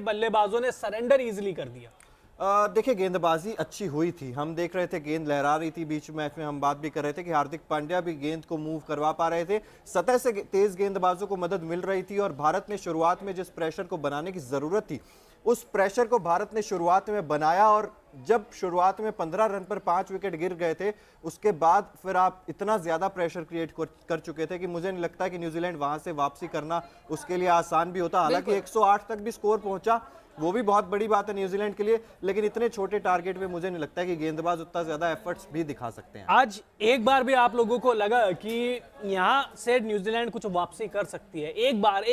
बल्लेबाजों ने surrender easily कर दिया? देखिए, गेंदबाजी अच्छी हुई थी, हम देख रहे थे गेंद लहरा रही थी बीच मैच में, हम बात भी कर रहे थे कि हार्दिक पांड्या भी गेंद को मूव करवा पा रहे थे, सतह से तेज गेंदबाजों को मदद मिल रही थी और भारत ने शुरुआत में जिस प्रेशर को बनाने की जरूरत थी उस प्रेशर को भारत ने शुरुआत में बनाया। और जब शुरुआत में 15 रन पर 5 विकेट गिर गए थे, उसके बाद फिर आप इतना ज्यादा प्रेशर क्रिएट कर चुके थे कि मुझे नहीं लगता कि न्यूजीलैंड वहां से वापसी करना उसके लिए आसान भी होता। हालांकि 108 तक भी स्कोर पहुंचा, वो भी बहुत बड़ी बात है न्यूजीलैंड के लिए, लेकिन इतने छोटे टारगेट में मुझे नहीं लगता है कि गेंदबाज उतना ज्यादा एफर्ट्स भी दिखा सकते हैं। आज एक बार भी आप लोगों को लगा कि यहाँ से न्यूजीलैंड कुछ वापसी कर सकती है? एक बार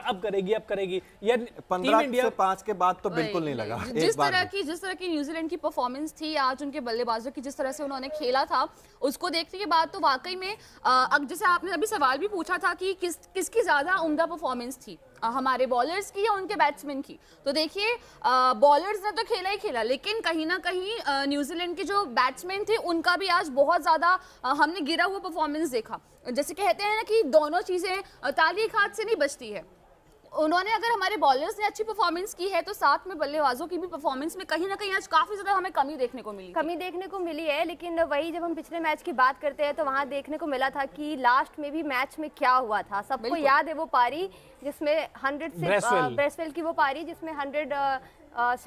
अब करेगी या 15 से 5 के बाद तो बिल्कुल नहीं लगा। जिस तरह की न्यूजीलैंड की परफॉर्मेंस थी आज, उनके बल्लेबाजों की जिस तरह से उन्होंने खेला था, उसको देखने के बाद तो वाकई में अब जैसे आपने अभी सवाल भी पूछा था कि किसकी ज्यादा उम्दा परफॉर्मेंस थी, हमारे बॉलर्स की या उनके बैट्समैन की, तो देखिए बॉलर्स ने तो खेला ही खेला, लेकिन कहीं ना कहीं न्यूजीलैंड के जो बैट्समैन थे उनका भी आज बहुत ज्यादा हमने गिरा हुआ परफॉर्मेंस देखा। जैसे कहते हैं ना कि दोनों चीजें ताली एक हाथ से नहीं बचती है, उन्होंने अगर हमारे बॉलर्स ने अच्छी परफॉर्मेंस की है तो साथ में बल्लेबाजों की भी परफॉर्मेंस में कहीं ना कहीं आज काफी ज्यादा हमें कमी देखने को मिली है। लेकिन वही जब हम पिछले मैच की बात करते हैं तो वहां देखने को मिला था कि लास्ट में भी मैच में क्या हुआ था, सबको याद है वो पारी जिसमें 100 से ब्रेसवेल की वो पारी जिसमें 100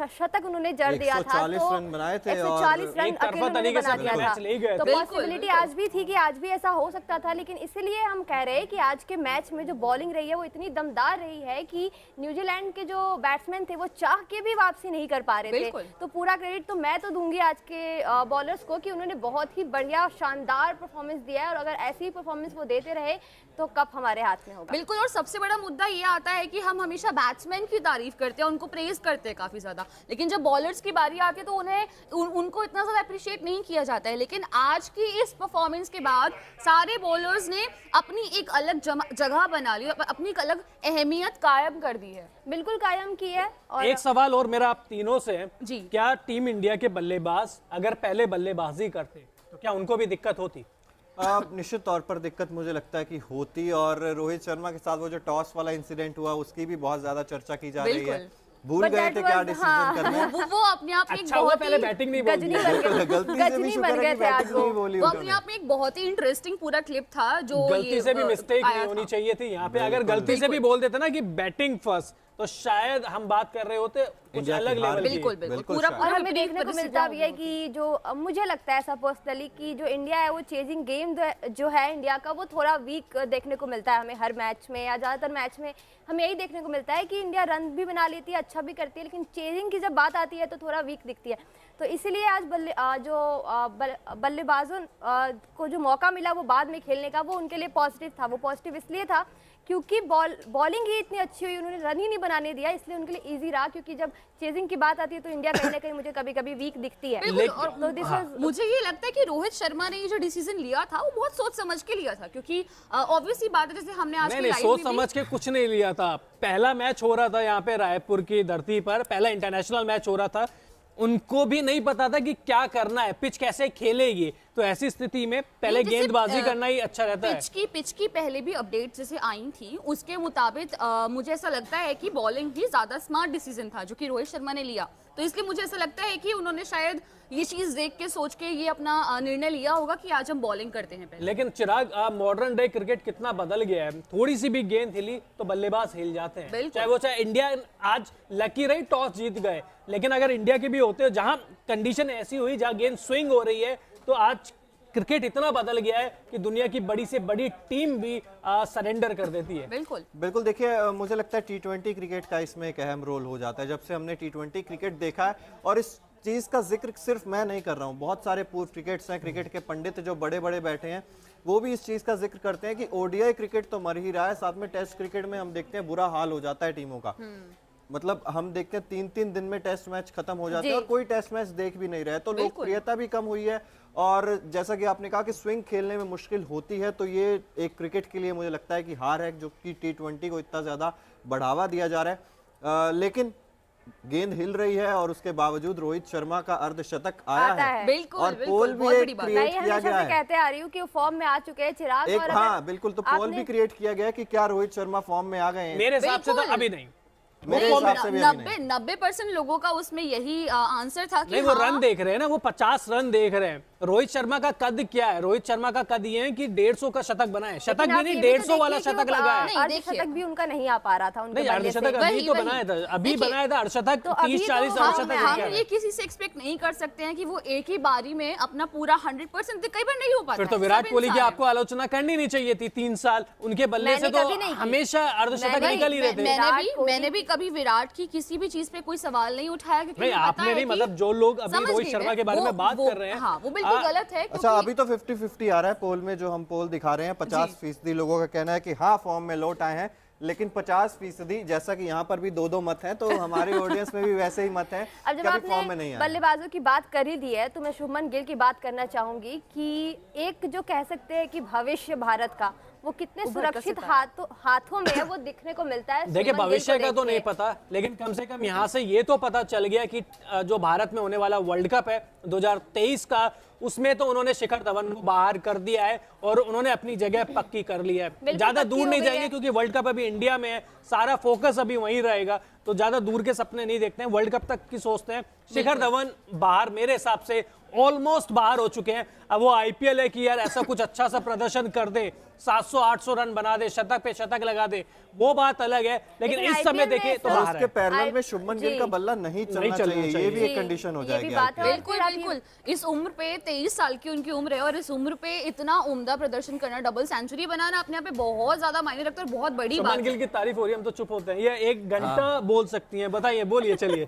शतक उन्होंने जड़ दिया था, तो 140 रन बनाए थे 140 रन अकेले बना दिया था, तो पॉसिबिलिटी आज भी थी कि आज भी ऐसा हो सकता था। लेकिन इसीलिए हम कह रहे हैं कि आज के मैच में जो बॉलिंग रही है वो इतनी दमदार रही है कि न्यूजीलैंड के जो बैट्समैन थे वो चाह के भी वापसी नहीं कर पा रहे थे। तो पूरा क्रेडिट तो मैं तो दूंगी आज के बॉलर्स को कि उन्होंने बहुत ही बढ़िया शानदार परफॉर्मेंस दिया है, और अगर ऐसी ही परफॉर्मेंस वो देते रहे तो कप हमारे हाथ में होगा। बिल्कुल, और सबसे बड़ा मुद्दा ये आता है कि हम हमेशा बैट्समैन की तारीफ करते हैं, उनको प्रेज करते हैं काफी ज्यादा, लेकिन जब बॉलर्स की बारी आती है तो उनको इतना ज्यादा अप्रिशिएट नहीं किया जाता है। लेकिन आज की इस परफॉर्मेंस के बाद सारे बॉलर्स ने अपनी एक अलग जगह बना ली, अपनी एक अलग अहमियत कायम कर दी है। बिल्कुल कायम की है। और एक सवाल और मेरा आप तीनों से जी, क्या टीम इंडिया के बल्लेबाज अगर पहले बल्लेबाजी करते तो क्या उनको भी दिक्कत होती? निश्चित तौर पर दिक्कत मुझे लगता है कि होती, और रोहित शर्मा के साथ वो जो टॉस वाला इंसिडेंट हुआ उसकी भी बहुत ज्यादा चर्चा की जा रही है। भूल गए थे क्या डिसीजन करना। वो अपने आप में अच्छा हुआ पहले बैटिंग नहीं बोली, गलती से भी शुक्र है कि बैटिंग नहीं बोली। वो अपने आप में एक बहुत ही इंटरेस्टिंग पूरा क्लिप था जो गलती से भी मिस्टेक नहीं होनी चाहिए थी यहाँ पे। अगर गलती से भी बोल देते ना कि बैटिंग फर्स्ट तो शायद हम बात कर रहे होते कुछ अलग लेवल की। बिल्कुल पूरा और हमें देखने को मिलता भी है कि जो मुझे लगता है ऐसा पर्सनली कि जो इंडिया है वो चेजिंग गेम जो है इंडिया का वो थोड़ा वीक देखने को मिलता है हमें हर मैच में, या ज्यादातर मैच में हमें यही देखने को मिलता है कि इंडिया रन भी बना लेती है, अच्छा भी करती है, लेकिन चेजिंग की जब बात आती है तो थोड़ा वीक दिखती है। तो इसीलिए आज बल्लेबाजों को जो मौका मिला वो बाद में खेलने का, वो उनके लिए पॉजिटिव था। वो पॉजिटिव इसलिए था क्योंकि बॉलिंग ही इतनी अच्छी हुई, उन्होंने रन ही नहीं बनाने दिया, इसलिए उनके लिए इजी रहा। क्योंकि जब चेजिंग की बात आती है तो इंडिया कहीं ना कहीं मुझे कभी कभी वीक दिखती है। तो मुझे ये लगता है कि रोहित शर्मा ने ये जो डिसीजन लिया था वो बहुत सोच समझ के लिया था, क्योंकि ऑब्वियसली बात है, जैसे हमने आज नहीं सोच समझ के कुछ नहीं लिया था। पहला मैच हो रहा था यहाँ पे रायपुर की धरती पर, पहला इंटरनेशनल मैच हो रहा था, उनको भी नहीं पता था कि क्या करना है, पिच कैसे खेलेगी, तो ऐसी स्थिति में पहले गेंदबाजी करना ही अच्छा रहता है। पिच की पहले भी अपडेट जैसे आई थी उसके मुताबिक मुझे ऐसा लगता है कि बॉलिंग ही ज्यादा स्मार्ट डिसीजन था जो कि रोहित शर्मा ने लिया, तो इसलिए मुझे ऐसा लगता है कि उन्होंने शायद ये चीज देख के सोच के ये अपना निर्णय लिया होगा कि आज हम बॉलिंग करते हैं पहले। लेकिन चिराग, मॉडर्न डे क्रिकेट कितना बदल गया है, थोड़ी सी भी गेंद हिली तो बल्लेबाज हिल जाते हैं, चाहे इंडिया आज लकी रही टॉस जीत गए, लेकिन अगर इंडिया के भी होते जहां कंडीशन ऐसी हुई जहां गेंद स्विंग हो रही है, तो आज क्रिकेट इतना बदल गया है कि दुनिया की बड़ी से बड़ी टीम भी सरेंडर कर देती है। बिल्कुल देखिए, मुझे लगता है T20 क्रिकेट का इसमें एक अहम रोल हो जाता है। जब से हमने T20 क्रिकेट देखा है, और इस चीज का जिक्र सिर्फ मैं नहीं कर रहा हूँ, बहुत सारे पूर्व क्रिकेट्स हैं, क्रिकेट के पंडित जो बड़े बड़े बैठे हैं वो भी इस चीज का जिक्र करते हैं कि ओडीआई क्रिकेट तो मर ही रहा है, साथ में टेस्ट क्रिकेट में हम देखते हैं बुरा हाल हो जाता है टीमों का। मतलब हम देखते हैं 3-3 दिन में टेस्ट मैच खत्म हो जाते हैं और कोई टेस्ट मैच देख भी नहीं रहे, तो लोकप्रियता भी कम हुई है। और जैसा कि आपने कहा कि स्विंग खेलने में मुश्किल होती है, तो ये एक क्रिकेट के लिए मुझे लगता है कि हार है जो कि T20 को इतना ज्यादा बढ़ावा दिया जा रहा है। लेकिन गेंद हिल रही है और उसके बावजूद रोहित शर्मा का अर्धशतक आया है। बिल्कुल, और पोल भी एक क्रिएट किया गया है। कहते आ रही हूँ कि फॉर्म में आ चुके हैं चिराग, हाँ बिल्कुल, तो पोल भी क्रिएट किया गया है कि क्या रोहित शर्मा फॉर्म में आ गए हैं। मेरे हिसाब से तो अभी नहीं, मेरे हिसाब से भी अभी नहीं। 90% लोगों का उसमें यही आंसर था कि नहीं, वो रन देख रहे हैं ना, वो 50 रन देख रहे हैं। रोहित शर्मा का कद क्या है? रोहित शर्मा का कद ये है कि 150 का शतक बनाए, शतक भी नहीं 150 वाला शतक लगाया। नहीं, देखिए। अर्धशतक भी उनका नहीं आ पा रहा था उनके नहीं, बल्ले से। अर्धशतक अभी तो बनाया था, अभी बनाया था अर्धशतक 30-40 अर्धशतक। हम ये किसी से एक्सपेक्ट नहीं कर सकते हैं कि वो एक ही बारी में अपना पूरा 100% कई बार नहीं हो पाता। फिर तो विराट कोहली की आपको आलोचना करनी नहीं चाहिए थी। 3 साल उनके बल्ले से तो हमेशा अर्धशतक निकल ही रहे थे। मैंने भी कभी विराट की किसी भी चीज पे कोई सवाल नहीं उठाया, क्योंकि नहीं, आपने नहीं, मतलब जो लोग अभी रोहित शर्मा के बारे में बात कर रहे हैं, हाँ, वो बिल्कुल गलत है। अच्छा, अभी तो 50-50 आ रहा है पोल में, जो हम पोल दिखा रहे हैं 50% लोगों का कहना है कि हाँ फॉर्म में लौट आए हैं, लेकिन 50% जैसा कि यहाँ पर भी 2-2 मत हैं, तो हमारी ऑडियंस में भी वैसे ही मत हैं अब जब कि फॉर्म में नहीं आपने आए। बल्लेबाजों की बात कर ही दी है तो मैं शुभमन गिल की बात करना चाहूंगी कि एक जो कह सकते हैं कि भविष्य भारत का वो कितने सुरक्षित हाथों में है वो दिखने को मिलता है। देखिए, शुभमन गिल भविष्य को का तो देख नहीं के। पता, लेकिन कम से कम यहाँ से ये तो पता चल गया कि जो भारत में होने वाला वर्ल्ड कप है 2023 का, उसमें तो उन्होंने शिखर धवन को बाहर कर दिया है और उन्होंने अपनी जगह पक्की कर ली है। ज्यादा दूर नहीं जाएंगे क्योंकि वर्ल्ड कप अभी इंडिया में है, सारा फोकस अभी वहीं रहेगा, तो ज्यादा दूर के सपने नहीं देखते हैं, वर्ल्ड कप तक की सोचते हैं। शिखर धवन बाहर, मेरे हिसाब से ऑलमोस्ट बाहर हो चुके हैं। अब वो आईपीएल है कि यार ऐसा कुछ अच्छा सा प्रदर्शन कर दे, 700-800 रन बना दे, शतक पे शतक लगा दे, वो बात अलग है, लेकिन इस समय देखें तो बाहर उसके है। पैरेलल में शुभमन गिल का बल्ला नहीं चलना चाहिए, ये भी एक कंडीशन हो जाएगी। बिल्कुल बिल्कुल, इस उम्र पे 23 साल की उनकी उम्र है और इस उम्र पे इतना उम्दा प्रदर्शन करना, डबल सेंचुरी बनाना अपने आप में बहुत ज्यादा मायने रखता है, बहुत बड़ी बात शुभमन गिल की तारीफ हो रही है, हम तो चुप होते हैं। ये 1 घंटा बोल सकती हैं, बताइए, बोलिए, चलिए।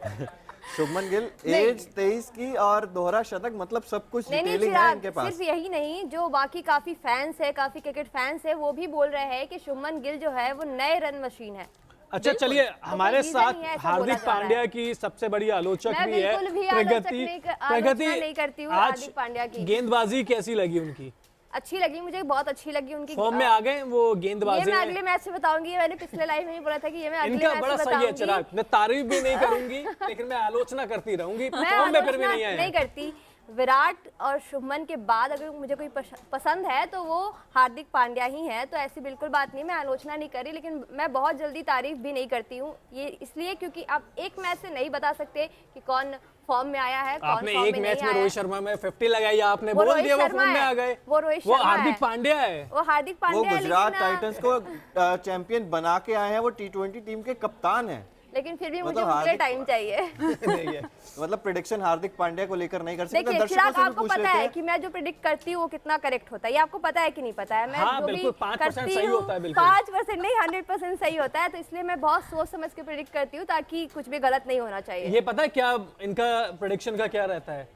शुभमन गिल एज 23 की और दोहरा शतक, मतलब सब कुछ डिटेलिंग है इनके पास। सिर्फ यही नहीं, जो बाकी काफी फैंस है, काफी क्रिकेट फैंस है, वो भी बोल रहे हैं कि शुभमन गिल जो है वो नए रन मशीन है। अच्छा, चलिए, हमारे कोई साथ reason नहीं है, ऐसा हार्दिक बोला जा रहा है। पांड्या की सबसे बड़ी आलोचक मैं भी है बिल्कुल भी आलोचना नहीं करती हूँ आज हार्दिक पांड्या की। गेंदबाजी कैसी लगी उनकी? अच्छी लगी, मुझे बहुत अच्छी लगी उनकी। फॉर्म में आ गए वो ये गेंदबाजी मैं में। अगले मैच में बताऊंगी, ये मैंने पिछले लाइव में ही बोला था कि ये मैं अगले इनका मैच बड़ा में सही है बताऊंगी। चिराग, मैं तारीफ भी नहीं करूंगी लेकिन मैं आलोचना करती रहूंगी, मैं फॉर्म में फिर भी आलोचना नहीं आए नहीं करती। विराट और शुभमन के बाद अगर मुझे कोई पसंद है तो वो हार्दिक पांड्या ही है, तो ऐसी बिल्कुल बात नहीं, मैं आलोचना नहीं कर रही, लेकिन मैं बहुत जल्दी तारीफ भी नहीं करती हूँ। ये इसलिए क्योंकि आप एक मैच से नहीं बता सकते कि कौन फॉर्म में आया है, कौन आपने फॉर्म एक में मैच नहीं में आया रोहित है। शर्मा में 50 लगाई, आपने वो बोल रोहित दिया वो शर्मा फॉर्म में है। आ गए। वो रोहित वो शर्मा हार्दिक है। पांड्या है। वो हार्दिक वो पांड्या है, गुजरात लेकिन टाइटंस को चैंपियन बना के आए हैं, वो T20 टीम के कप्तान हैं। लेकिन फिर भी मुझे मतलब उनके लिए हार्दिक- टाइम चाहिए। नहीं है। मतलब प्रिडिक्शन हार्दिक पांड्या को लेकर नहीं कर सकते। देखिए दर्शकों चिराग, से भी आपको पूछ पता लेते है हैं। कि मैं जो प्रिडिक्ट करती हूँ वो कितना करेक्ट होता है, ये आपको पता है कि नहीं पता है? मैं हाँ, जो भी बिल्कुल, 5% करती सही हूँ, होता है, बिल्कुल। 5% नहीं 100% सही होता है, तो इसलिए मैं बहुत सोच समझ के प्रिडिक्ट करती हूँ ताकि कुछ भी गलत नहीं होना चाहिए। ये पता है क्या इनका प्रेडिक्शन का क्या रहता है?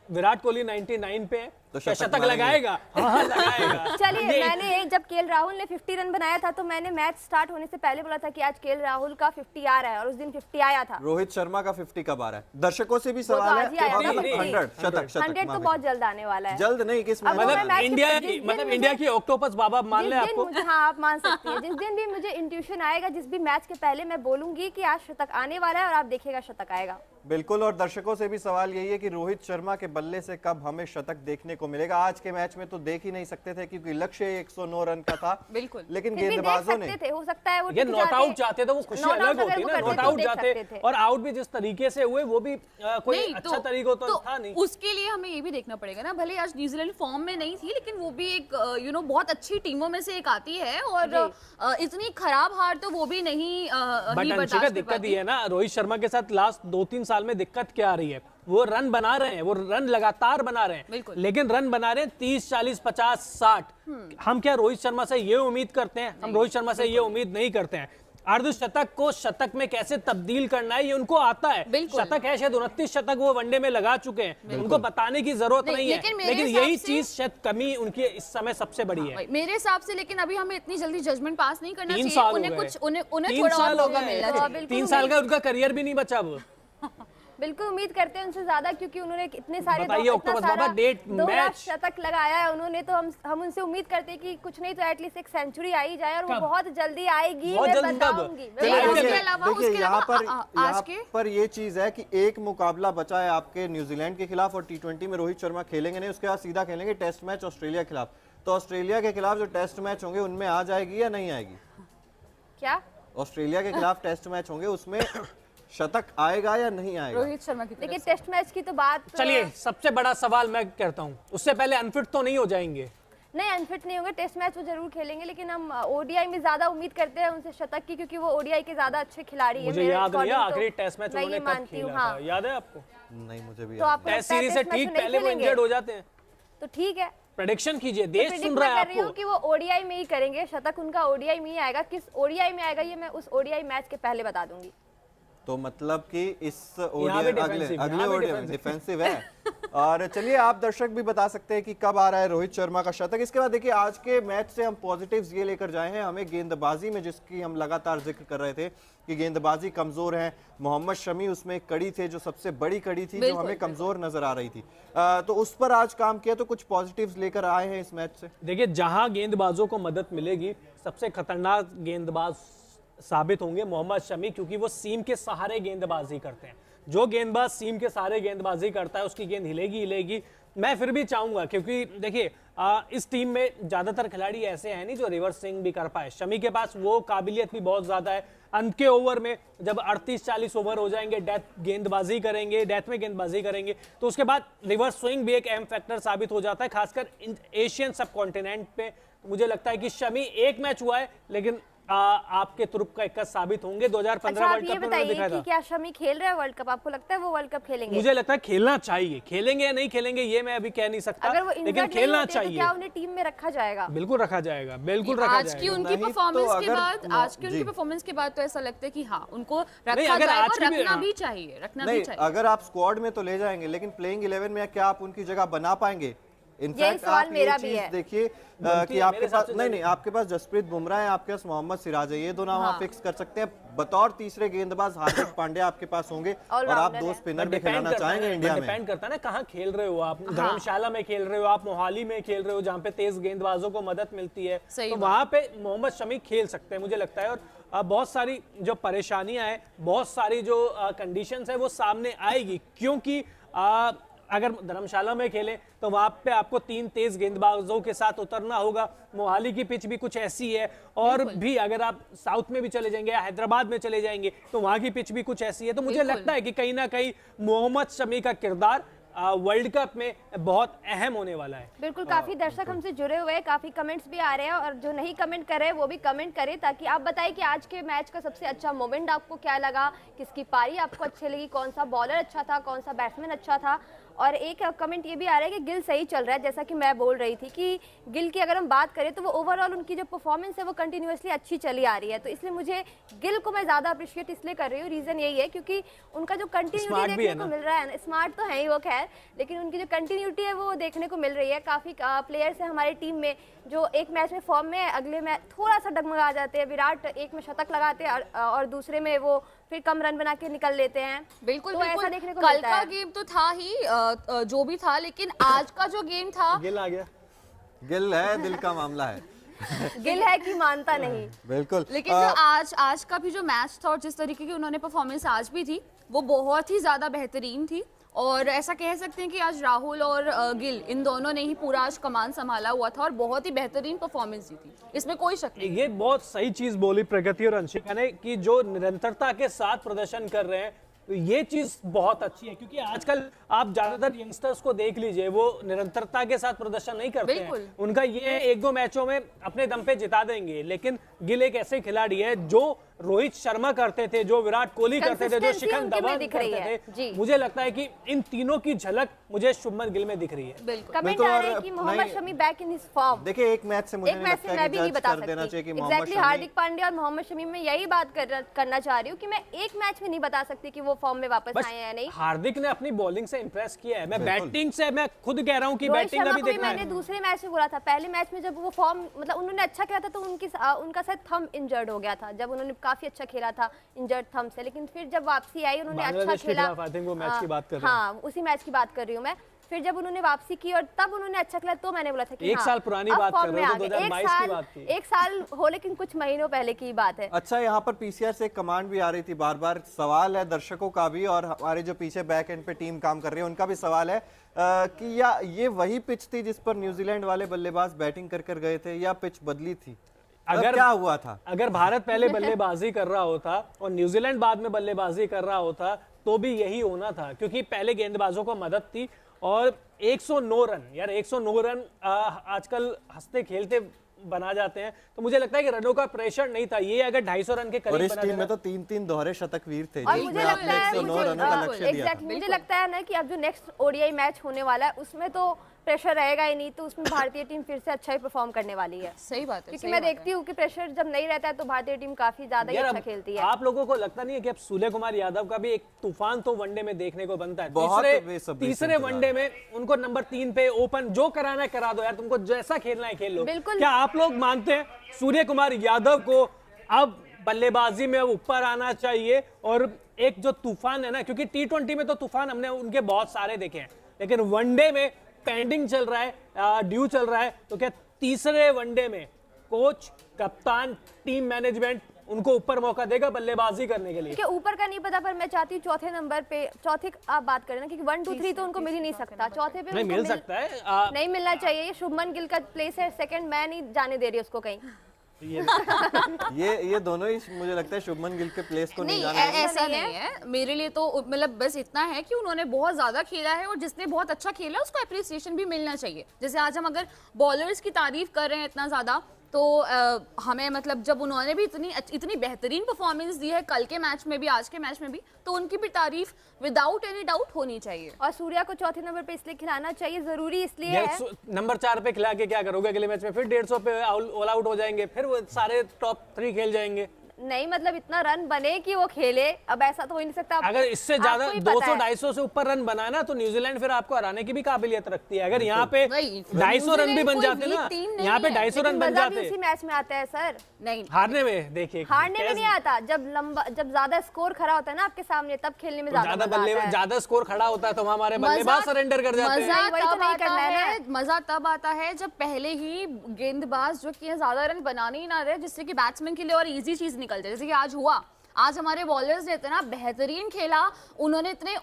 विराट कोहली 99 पे तो क्या शतक शतक मारेंगे। लगाएगा? हाँ, लगाएगा। चलिए, ये- मैंने जब केएल राहुल ने 50 रन बनाया था तो मैंने मैच स्टार्ट होने से पहले बोला था कि आज केएल राहुल का 50 आ रहा है, और उस दिन 50 आया था। रोहित शर्मा का 50 कब आ रहा है? दर्शकों से भी वो तो सवाल है। आज ही आया था, 100 शतक 100 तो बहुत जल्द आने वाला है। जल्द नहीं, किस अब मैच वो में? मैं मैच इंडिया के- की, जिस दिन मतलब मुझे- इंडिया की ऑक्टोपस बाबा मान जिस ले दिन आपको। मुझे, हाँ आप मान सकती हैं, जिस दिन भी मुझे इंट्यूशन आएगा, जिस भी मैच के पहले मैं बोलूंगी कि आज शतक आने वाला है और आप देखिएगा शतक आएगा। बिल्कुल, और दर्शकों से भी सवाल यही है कि रोहित शर्मा के बल्ले से कब हमें शतक देखने को मिलेगा। आज के मैच में तो देख ही नहीं सकते थे क्योंकि लक्ष्य 109 रन का था। बिल्कुल। लेकिन फिर भी देख गेंदबाजों ने सकते थे, हो सकता है वो ये टिक नॉट जाते। आउट जाते तो वो खुशी Not out अलग अगर होती वो ना, करते नॉट तो आउट देख जाते सकते थे। और आउट भी जिस तरीके से हुए वो भी कोई नहीं, अच्छा तरीका तो था नहीं। उसके लिए हमें ये भी देखना पड़ेगा ना, भले आज न्यूजीलैंड फॉर्म में नहीं थी, लेकिन वो भी एक बहुत अच्छी टीमों में से एक आती है, और इतनी खराब हार तो वो भी नहीं बट अंशिका, दिक्कत ये है ना, रोहित शर्मा के साथ लास्ट 2-3 साल में दिक्कत क्या आ रही है? वो रन बना रहे हैं, वो रन लगातार बना रहे हैं, बिल्कुल। लेकिन रन बना रहे हैं 30, 40, 50, 60। हम क्या रोहित शर्मा से ये उम्मीद करते हैं? हम रोहित शर्मा से ये उम्मीद नहीं करते हैं। अर्धशतक को शतक में कैसे तब्दील करना है ये उनको आता है। बिल्कुल। शतक है, शायद 29 शतक वो वनडे में लगा चुके हैं, उनको बताने की जरूरत नहीं है, लेकिन मेरे लेकिन हिसाब यही से- चीज शायद कमी उनकी इस समय सबसे बड़ी है। मेरे हिसाब से, लेकिन अभी हमें इतनी जल्दी जजमेंट पास नहीं करना 3 चाहिए। साल हो उन्हें गए। कुछ उन्हें 3 थोड़ा साल और हो मौका गए। मिलना चाहिए। 3 साल का उनका करियर भी नहीं बचा अब। बिल्कुल उम्मीद करते हैं उनसे ज्यादा, क्योंकि उन्होंने इतने सारे बताइए ऑक्टोपस बाबा, डेट मैच शतक लगाया है उन्होंने, तो हम उनसे उम्मीद करते हैं कि कुछ नहीं तो एटलीस्ट एक सेंचुरी आ ही जाए, और वो कब? बहुत जल्दी आएगी। बहुत मैं जल्द कब? बताऊंगी, मैं चलिए, बताऊंगी। उसके अलावा देखिए यहाँ आज के पर ये चीज है कि एक मुकाबला बचा है आपके न्यूजीलैंड के खिलाफ, और T20 में रोहित शर्मा खेलेंगे नहीं, उसके बाद सीधा खेलेंगे टेस्ट मैच ऑस्ट्रेलिया के खिलाफ। तो ऑस्ट्रेलिया के खिलाफ जो टेस्ट मैच होंगे उनमें आ जाएगी या नहीं आएगी? क्या ऑस्ट्रेलिया के खिलाफ टेस्ट मैच होंगे, उसमें शतक आएगा या नहीं आएगा? रोहित शर्मा की देखिए टेस्ट मैच की तो बात, चलिए सबसे बड़ा सवाल मैं करता हूँ, उससे पहले अनफिट तो नहीं हो जाएंगे? नहीं अनफिट नहीं होंगे, टेस्ट मैच वो जरूर खेलेंगे, लेकिन हम ओडीआई में ज्यादा उम्मीद करते हैं उनसे शतक की, क्योंकि वो ओडीआई के ज्यादा अच्छे खिलाड़ी हैं। मुझे याद नहीं है आखिरी टेस्ट मैच उन्होंने कब खेला था, याद है आपको? नहीं मुझे भी तो आपको टेस्ट सीरीज से ठीक पहले वो इंजर्ड हो जाते हैं। तो ठीक है, प्रेडिक्शन कीजिए, देश सुन रहा है मैं कर रही हूँ आपको। कि वो ओडीआई में ही करेंगे, शतक उनका ओडीआई में ही आएगा। किस ओडीआई में आएगा ये मैं उस ओडीआई मैच के पहले बता दूंगी। तो मतलब कि इस यहाँ भी अगले ओडीआई में डिफेंसिव है। और चलिए आप दर्शक भी बता सकते हैं कि कब आ रहा है रोहित शर्मा का शतक। इसके बाद देखिए आज के मैच से हम पॉजिटिव्स ये लेकर जाए हैं, हमें गेंदबाजी में जिसकी हम लगातार जिक्र कर रहे थे कि गेंदबाजी कमजोर है, मोहम्मद शमी उसमें एक कड़ी थे जो सबसे बड़ी कड़ी थी, जो हमें कमजोर नजर आ रही थी, तो उस पर आज काम किया, तो कुछ पॉजिटिव्स लेकर आए हैं इस मैच से। देखिए जहां गेंदबाजों को मदद मिलेगी, सबसे खतरनाक गेंदबाज साबित होंगे मोहम्मद शमी, क्योंकि वो सीम के सहारे गेंदबाजी करते हैं। जो गेंदबाज सीम के सहारे गेंदबाजी करता है उसकी गेंद हिलेगी। मैं फिर भी चाहूंगा, क्योंकि देखिए इस टीम में ज्यादातर खिलाड़ी ऐसे हैं नहीं जो रिवर्स स्विंग भी कर पाए। शमी के पास वो काबिलियत भी बहुत ज्यादा है। अंत के ओवर में जब 38-40 ओवर हो जाएंगे, डेथ में गेंदबाजी करेंगे, तो उसके बाद रिवर्स स्विंग भी एक अहम फैक्टर साबित हो जाता है, खासकर एशियन सब कॉन्टिनेंट पे। मुझे लगता है कि शमी एक मैच हुआ है, लेकिन आपके तुरुप का इक्का साबित होंगे। 2015 वर्ल्ड कप में उन्होंने दिखाया था। क्या शमी खेल रहे हैं वर्ल्ड कप? आपको लगता है वो वर्ल्ड कप खेलेंगे? मुझे लगता है खेलना चाहिए, खेलेंगे या नहीं खेलेंगे ये मैं अभी कह नहीं सकता, लेकिन खेलना चाहिए। क्या उन्हें टीम में रखा जाएगा? बिल्कुल रखा जाएगा, बिल्कुल रखा जाएगा। आज की उनकी परफॉर्मेंस के बाद तो ऐसा लगता है कि हाँ उनको रखा भी चाहिए। अगर आप स्क्वाड में तो ले जाएंगे, लेकिन प्लेइंग 11 में क्या आप उनकी जगह बना पाएंगे? इनफैक्ट आप ये चीज देखिए कि आपके पास नहीं आपके पास जसप्रीत बुमराह है, आपके पास मोहम्मद सिराज है, ये दोनों आप फिक्स कर सकते हैं। बतौर तीसरे गेंदबाज हार्दिक पांड्या आपके पास होंगे, और आप 2 स्पिनर भी खिलाना चाहेंगे इंडिया में। डिपेंड करता है ना कहाँ खेल रहे हो आप। धर्मशाला में खेल रहे हो आप, मोहाली में खेल रहे हो जहाँ पे तेज गेंदबाजों को मदद मिलती है, तो वहां पे मोहम्मद शमी खेल सकते हैं मुझे लगता है। और बहुत सारी जो परेशानियां हैं, बहुत सारी जो कंडीशंस है वो सामने आएगी, क्योंकि अगर धर्मशाला में खेलें तो वहां पे आपको 3 तेज गेंदबाजों के साथ उतरना होगा। मोहाली की पिच भी कुछ ऐसी है, और भी अगर आप साउथ में भी चले जाएंगे या हैदराबाद में चले जाएंगे तो वहां की पिच भी कुछ ऐसी है। तो मुझे लगता है कि कहीं ना कहीं मोहम्मद शमी का किरदार वर्ल्ड कप में बहुत अहम होने वाला है। बिल्कुल, काफी दर्शक हमसे जुड़े हुए हैं, काफी कमेंट्स भी आ रहे हैं, और जो नहीं कमेंट कर रहे हैं वो भी कमेंट करें, ताकि आप बताएं कि आज के मैच का सबसे अच्छा मोमेंट आपको क्या लगा, किसकी पारी आपको अच्छी लगी, कौन सा बॉलर अच्छा था, कौन सा बैट्समैन अच्छा था। और एक कमेंट ये भी आ रहा है कि गिल सही चल रहा है, जैसा कि मैं बोल रही थी कि गिल की अगर हम बात करें तो वो ओवरऑल उनकी जो परफॉर्मेंस है वो कंटिन्यूअसली अच्छी चली आ रही है, तो इसलिए मुझे गिल को मैं ज्यादा अप्रिशिएट इसलिए कर रही हूँ। रीजन यही है क्योंकि उनका जो कंटिन्यूटी देखने को मिल रहा है, स्मार्ट तो है ही वो खैर, लेकिन उनकी जो कंटिन्यूटी है वो देखने को मिल रही है। काफी प्लेयर्स है हमारी टीम में जो एक मैच में फॉर्म में, अगले में थोड़ा सा डगमगा जाते हैं। विराट एक में शतक लगाते हैं और दूसरे में वो फिर कम रन बना के निकल लेते हैं। बिल्कुल, तो बिल्कुल। ऐसा देखने को कल का गेम तो था ही जो भी था, लेकिन आज का जो गेम था, गिल आ गया, गिल है, दिल का मामला है। गिल है कि मानता नहीं। बिल्कुल, लेकिन जो आज का भी जो मैच था और जिस तरीके की उन्होंने परफॉर्मेंस आज भी थी वो बहुत ही ज्यादा बेहतरीन थी। और ऐसा कह सकते हैं कि आज राहुल और गिल इन दोनों ने ही पूरा आज कमान संभाला हुआ था और बहुत ही बेहतरीन परफॉर्मेंस दी थी, इसमें कोई शक नहीं। ये बहुत सही चीज बोली प्रगति और अंशिका ने कि जो निरंतरता के साथ प्रदर्शन कर रहे हैं, तो ये चीज बहुत अच्छी है, क्योंकि आजकल आप ज्यादातर यंगस्टर्स को देख लीजिए, वो निरंतरता के साथ प्रदर्शन नहीं करते हैं। उनका ये 1-2 मैचों में अपने दम पे जिता देंगे, लेकिन गिल एक ऐसे खिलाड़ी है जो रोहित शर्मा करते थे, जो विराट कोहली करते थे, जो शिखर धवन करते थे। मुझे लगता है कि इन तीनों की झलक मुझे शुभमन गिल में दिख रही है। कमेंट आ रहे हैं कि Mohammed Shami back in his form. देखिए एक मैच से मुझे नहीं लगता है कि जज कर देना चाहिए कि मोहम्मद शमी, हार्दिक पांड्या और मोहम्मद शमी में यही बात करना चाह रही हूँ कि मैं एक मैच में नहीं बता सकती कि वो फॉर्म में वापस आए हैं या नहीं। हार्दिक ने अपनी बॉलिंग से इंप्रेस किया है, मैं बैटिंग से मैं खुद कह रहा हूँ कि बैटिंग अभी देखना है। मैंने दूसरे मैच में बोला था, पहले मैच में जब वो फॉर्म मतलब उन्होंने अच्छा खेला था तो उनका शायद थंब इंजर्ड हो गया था, जब उन्होंने काफी अच्छा खेला था इंजर्ड थंब से, लेकिन फिर जब वापसी आई उन्होंने अच्छा खेला। हाँ, उसी मैच की बात कर रही हूँ मैं। फिर जब उन्होंने वापसी की और तब उन्होंने अच्छा खेला तो मैंने बोला था कि एक साल पुरानी बात कर रहे हो, 2022 की बात थी। एक साल हो लेकिन कुछ महीनों पहले की बात है। अच्छा, यहाँ पर पीसीआर से एक कमांड भी आ रही थी, बार बार सवाल है दर्शकों का भी और हमारे जो पीछे बैक एंड पे टीम काम कर रही है उनका भी सवाल है कि या ये वही पिच थी जिस पर न्यूजीलैंड वाले बल्लेबाज बैटिंग कर गए थे या पिच बदली थी? अगर क्या हुआ था? अगर भारत पहले बल्लेबाजी कर रहा होता और न्यूजीलैंड बाद में बल्लेबाजी कर रहा होता तो भी यही होना था, क्योंकि पहले गेंदबाजों को मदद थी। और 109 रन, यार 109 रन आजकल हंसते खेलते बना जाते हैं, तो मुझे लगता है कि रनों का प्रेशर नहीं था। ये अगर 250 रन के और करीब इस टीम में तो 3-3 दोहरे शतक वीर थे। और मुझे लगता है 109 रनों का लक्ष्य दिया था। मुझे लगता है ना कि अब जो नेक्स्ट ओडीआई मैच होने वाला है उसमें तो प्रेशर रहेगा ही नहीं, तो उसमें भारतीय टीम फिर से अच्छा ही परफॉर्म करने वाली है। सही बात है, क्योंकि मैं देखती हूँ कि प्रेशर जब नहीं रहता है तो भारतीय टीम काफी ज्यादा ही अच्छा खेलती है। आप लोगों को लगता नहीं है कि अब सूर्य कुमार यादव का भी एक तूफान तो वनडे में देखने को बनता है? तीसरे वनडे में उनको नंबर 3 पे ओपन जो कराना है करा दो यार, तुमको जैसा खेलना है खेल लो। बिल्कुल। क्या आप लोग मानते हैं सूर्य कुमार यादव को अब बल्लेबाजी में ऊपर आना चाहिए? और एक जो तूफान है ना, क्योंकि T20 में तो तूफान हमने उनके बहुत सारे देखे हैं, लेकिन वनडे में पेंडिंग चल रहा है, ड्यू चल रहा है, तो क्या तीसरे वनडे में कोच, कप्तान, टीम मैनेजमेंट उनको ऊपर मौका देगा बल्लेबाजी करने के लिए? ऊपर का नहीं पता, पर मैं चाहती हूँ चौथे नंबर पे, चौथे आप बात करें ना, क्योंकि 1, 2, 3 तो उनको मिल ही नहीं सकता, चौथे पे नहीं मिल सकता है, नहीं मिलना चाहिए। ये शुभमन गिल का प्लेस है सेकंड, मैं नहीं जाने दे रही उसको कहीं। ये दोनों ही मुझे लगता है शुभमन गिल के प्लेस को नहीं जाना है। ऐसा नहीं है मेरे लिए, तो मतलब बस इतना है कि उन्होंने बहुत ज्यादा खेला है और जिसने बहुत अच्छा खेला उसको अप्रिसिएशन भी मिलना चाहिए। जैसे आज हम अगर बॉलर्स की तारीफ कर रहे हैं इतना ज्यादा, तो हमें मतलब जब उन्होंने भी इतनी बेहतरीन परफॉर्मेंस दी है कल के मैच में भी, आज के मैच में भी, तो उनकी भी तारीफ विदाउट एनी डाउट होनी चाहिए। और सूर्या को चौथे नंबर पे इसलिए खिलाना चाहिए, जरूरी इसलिए है। नंबर 4 पे खिला के क्या करोगे अगले मैच में? फिर 150 पे ऑल आउट हो जाएंगे, फिर वो सारे टॉप 3 खेल जाएंगे। नहीं मतलब इतना रन बने कि वो खेले, अब ऐसा तो हो ही नहीं सकता। अगर इससे ज्यादा 200-250 से ऊपर रन बनाना तो न्यूजीलैंड फिर आपको हराने की भी काबिलियत रखती है। अगर यहाँ पे 250 रन भी बन जाते ना, यहाँ पे 250 रन बन जाते, इसी मैच में आता है सर। नहीं हारने में, देखिए हारने में नहीं आता, जब ज्यादा स्कोर खड़ा होता है ना आपके सामने, तब खेलने में ज्यादा स्कोर खड़ा होता है तो हमारे बल्लेबाज सरेंडर कर जाते हैं। मजा तब आता है जब पहले ही गेंदबाज जो कि ज्यादा रन बनाने ही ना रहे, जिससे कि बैट्समैन के लिए और इजी चीज निकल जाए। जैसे कि आज हुआ, आज हमारे बॉलर्स ने इतना बेहतरीन खेला, उन्होंने इतने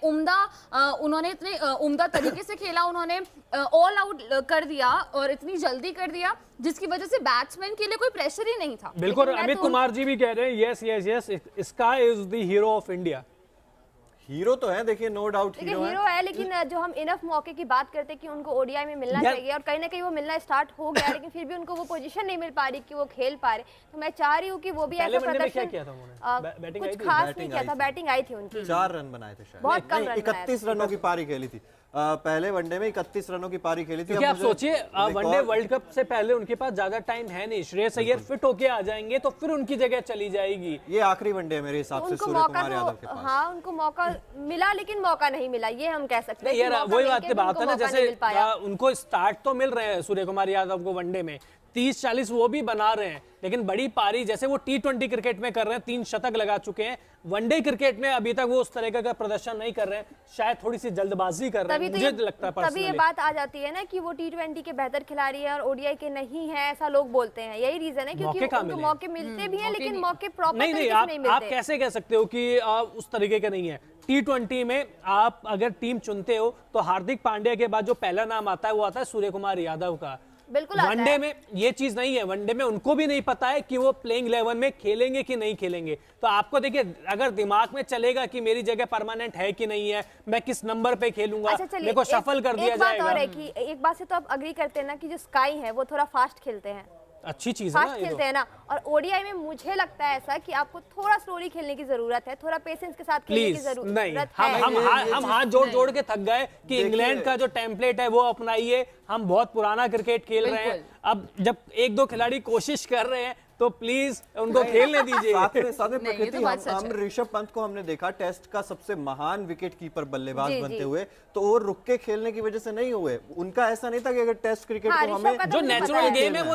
उम्दा तरीके से खेला, उन्होंने ऑल आउट कर दिया और इतनी जल्दी कर दिया, जिसकी वजह से बैट्समैन के लिए कोई प्रेशर ही नहीं था। बिल्कुल, अमित कुमार जी भी कह रहे हैं yes yes yes, sky is the hero of India. Hero तो है, देखिए नो डाउट हीरो है, लेकिन जो हम इनफ मौके की बात करते हैं कि उनको ओडीआई में मिलना चाहिए, और कहीं ना कहीं वो मिलना स्टार्ट हो गया, लेकिन फिर भी उनको वो पोजीशन नहीं मिल पा रही कि वो खेल पा रहे। तो मैं चाह रही हूँ कि वो भी ऐसा प्रदर्शन, कुछ खास नहीं किया था, बैटिंग आई थी उनकी, 4 रन बनाए थे शायद, बहुत कम रन, 31 रनों की पारी खेली थी। पहले वनडे में 31 रनों की पारी खेली थी। क्योंकि आप सोचिए वनडे वर्ल्ड कप से पहले उनके पास ज्यादा टाइम है नहीं, श्रेयस अय्यर फिट होके आ जाएंगे तो फिर उनकी जगह चली जाएगी। ये आखिरी वनडे है मेरे हिसाब से सूर्य कुमार यादव के पास। हाँ, उनको मौका मिला लेकिन मौका नहीं मिला, ये हम कह सकते हैं। यार वही बात है ना, जैसे उनको स्टार्ट तो मिल रहे हैं सूर्य कुमार यादव को वनडे में, 30-40 वो भी बना रहे हैं, लेकिन बड़ी पारी जैसे वो T20 क्रिकेट में कर रहे हैं, 3 शतक लगा चुके हैं, वनडे क्रिकेट में अभी तक वो उस तरह का प्रदर्शन नहीं कर रहे हैं, शायद थोड़ी सी जल्दबाजी कर रहे हैं, मुझे लगता है। तभी ये बात आ जाती है ना कि वो T20 के बेहतर खिलाड़ी है और ओडीआई के नहीं है, ऐसा लोग बोलते हैं। यही रीजन है, क्योंकि उनको मौके मिलते भी हैं, लेकिन मौके प्रॉपर तरीके से नहीं मिलते। आप कैसे कह सकते हो कि उस तरीके का नहीं है? T20 में आप अगर टीम चुनते हो तो हार्दिक पांड्या के बाद जो पहला नाम आता है वो आता है सूर्य कुमार यादव का। बिल्कुल वनडे में ये चीज नहीं है, वनडे में उनको भी नहीं पता है कि वो प्लेइंग 11 में खेलेंगे कि नहीं खेलेंगे। तो आपको देखिए, अगर दिमाग में चलेगा कि मेरी जगह परमानेंट है कि नहीं है, मैं किस नंबर पे खेलूंगा, मेरे को शफल कर दिया जाएगा। और है कि एक बात से तो आप अग्री करते हैं ना कि जो स्काई है वो थोड़ा फास्ट खेलते हैं, अच्छी चीज है ना, खेलते हैं ना। और ओडीआई में मुझे लगता है ऐसा कि आपको थोड़ा स्लोली खेलने की जरूरत है, थोड़ा पेशेंस के साथ खेलने की जरूरत है। हम हाथ जोड़ के थक गए कि इंग्लैंड का जो टेम्पलेट है वो अपनाइए, हम बहुत पुराना क्रिकेट खेल रहे हैं। अब जब 1-2 खिलाड़ी कोशिश कर रहे हैं तो प्लीज उनको खेलने दीजिए। साथ में प्रकृति, हम ऋषभ पंत को हमने देखा टेस्ट का सबसे महान विकेट कीपर बल्लेबाज बनते हुए, तो वो रुक के खेलने की वजह से नहीं हुए। उनका ऐसा नहीं था कि अगर टेस्ट क्रिकेट को हमें जो नेचुरल गेम है वो